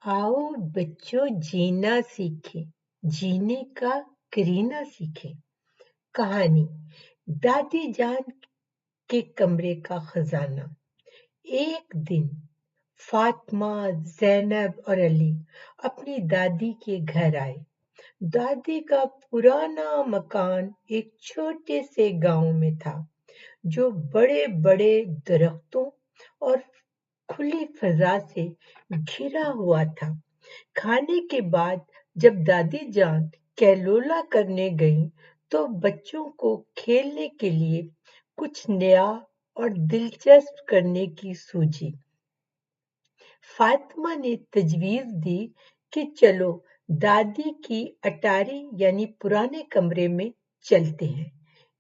आओ बच्चों जीना सीखें, जीने का करीना सीखें। कहानी दादी जान के कमरे का खजाना। एक दिन फातिमा, ज़ैनब और अली अपनी दादी के घर आए। दादी का पुराना मकान एक छोटे से गांव में था, जो बड़े बड़े दरख्तों और खुली फजा से घिरा हुआ था। खाने के बाद जब दादी जान कैलोला करने गईं, तो बच्चों को खेलने के लिए कुछ नया और दिलचस्प करने की सूझी। फातिमा ने तजवीज दी कि चलो दादी की अटारी यानी पुराने कमरे में चलते हैं,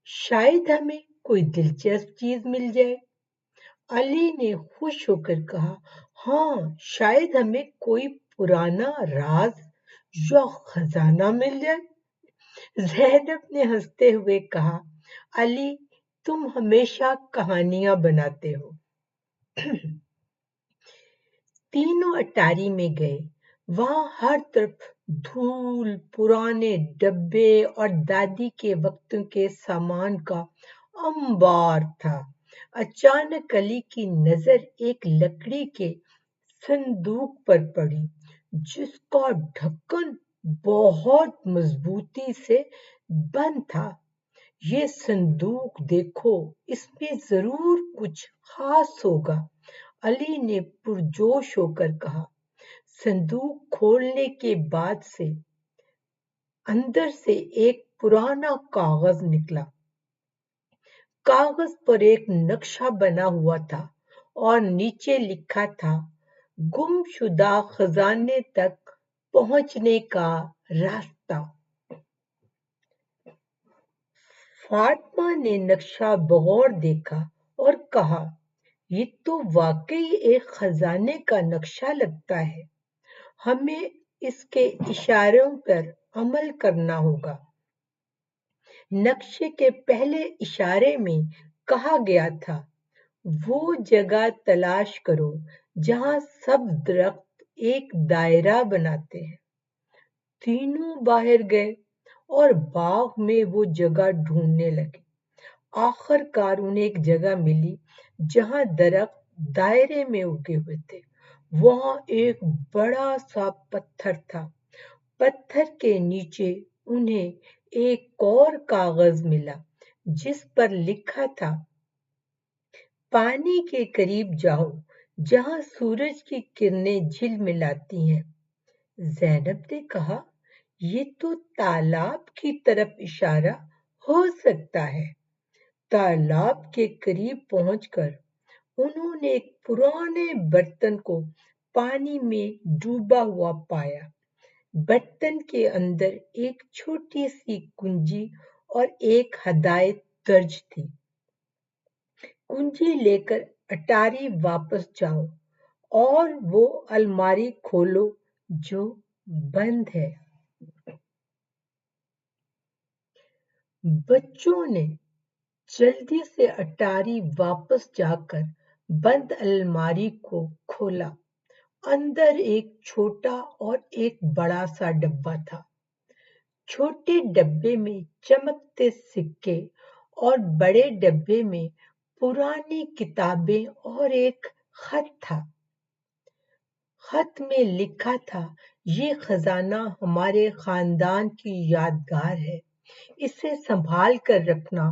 शायद हमें कोई दिलचस्प चीज मिल जाए। अली ने खुश होकर कहा, हाँ, शायद हमें कोई पुराना राज या खजाना मिल जाए। ज़ैनब ने हंसते हुए कहा, अली, तुम हमेशा कहानियां बनाते हो। तीनों अटारी में गए। वहां हर तरफ धूल, पुराने डब्बे और दादी के वक्तों के सामान का अंबार था। अचानक अली की नजर एक लकड़ी के संदूक पर पड़ी, जिसका ढक्कन बहुत मजबूती से बंद था। ये संदूक देखो, इसमें जरूर कुछ खास होगा, अली ने पुरजोश होकर कहा। संदूक खोलने के बाद से अंदर से एक पुराना कागज निकला। कागज पर एक नक्शा बना हुआ था और नीचे लिखा था, गुमशुदा खजाने तक पहुंचने का रास्ता। फातिमा ने नक्शा गौर देखा और कहा, ये तो वाकई एक खजाने का नक्शा लगता है। हमें इसके इशारों पर अमल करना होगा। नक्शे के पहले इशारे में कहा गया था, वो जगह तलाश करो जहां सब दरख्त एक दायरा बनाते हैं। तीनों बाहर गए और बाग में वो जगह ढूंढने लगे। आखिरकार उन्हें एक जगह मिली जहां दरख्त दायरे में उगे हुए थे। वहां एक बड़ा सा पत्थर था। पत्थर के नीचे उन्हें एक और कागज मिला, जिस पर लिखा था, पानी के करीब जाओ जहां सूरज की किरणें झिलमिलाती हैं। ज़ैनब ने कहा, ये तो तालाब की तरफ इशारा हो सकता है। तालाब के करीब पहुंचकर उन्होंने एक पुराने बर्तन को पानी में डूबा हुआ पाया। बर्तन के अंदर एक छोटी सी कुंजी और एक हदायत दर्ज थी। कुंजी लेकर अटारी वापस जाओ और वो अलमारी खोलो जो बंद है। बच्चों ने जल्दी से अटारी वापस जाकर बंद अलमारी को खोला। अंदर एक छोटा और एक बड़ा सा डब्बा था। छोटे डब्बे में चमकते सिक्के और बड़े डब्बे में पुरानी किताबें और एक खत था। खत में लिखा था, ये खजाना हमारे खानदान की यादगार है, इसे संभाल कर रखना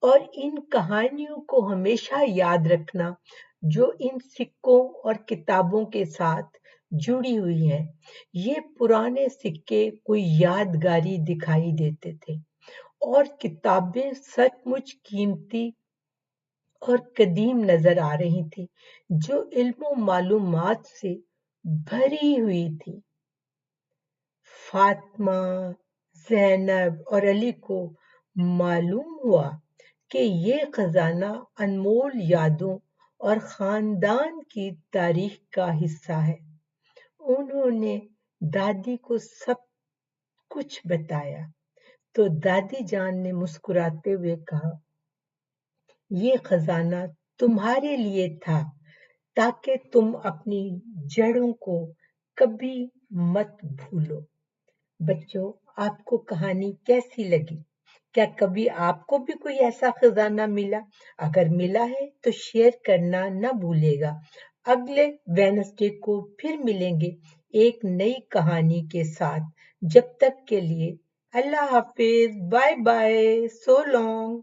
और इन कहानियों को हमेशा याद रखना जो इन सिक्कों और किताबों के साथ जुड़ी हुई हैं। ये पुराने सिक्के कोई यादगारी दिखाई देते थे और किताबें सचमुच कीमती और कदीम नजर आ रही थी, जो इल्म और मालूमात से भरी हुई थी। फातिमा, ज़ैनब और अली को मालूम हुआ कि ये खजाना अनमोल यादों और खानदान की तारीख का हिस्सा है। उन्होंने दादी को सब कुछ बताया तो दादी जान ने मुस्कुराते हुए कहा, ये खजाना तुम्हारे लिए था ताकि तुम अपनी जड़ों को कभी मत भूलो। बच्चों, आपको कहानी कैसी लगी? क्या कभी आपको भी कोई ऐसा खजाना मिला? अगर मिला है तो शेयर करना ना भूलिएगा। अगले वेडनेसडे को फिर मिलेंगे एक नई कहानी के साथ। जब तक के लिए अल्लाह हाफिज, बाय बाय, सो लॉन्ग।